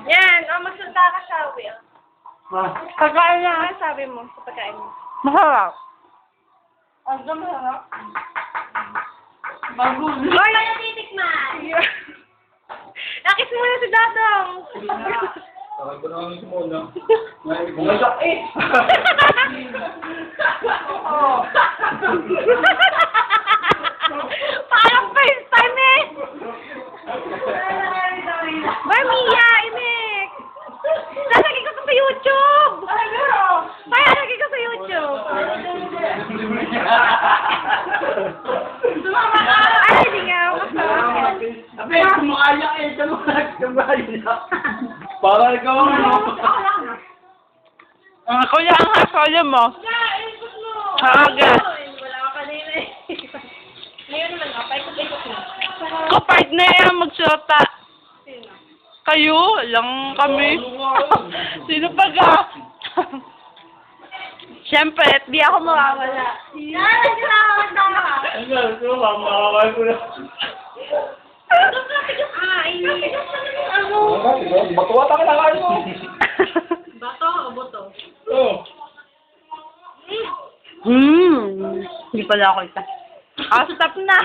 Yan, magsalita ka siya, Will. Kakain na. Ano sabi mo sa pagkain mo? Masarap. Ang masarap. Magulo. Wala na titikman. Nakis mo na si Dadong. Takal ko na kami sumula. Bumasak eh! Parang first time eh. Mamiya, Imek. Lalagay ko to sa YouTube. Lalagay ko sa YouTube. Ay, hindi nga ako kasama. Abe, kumakayak eh! Para ikaw ano? Kuya, ang hasolyo mo. Ikot mo. Aga. Wala ka kanina eh. Ngayon naman ka, paikot-ikot mo. Kapart na yan, magsulata. Sino? Kayo, lang kami. Sino pa ka? Siyempre, di ako mawawala. Yan, kailangan tama ka. Ano? Ito, makakawal ko na. Batuwa tayo na kayo mo. Bato o boto? Oo. Hindi pala ako isa. Stop na.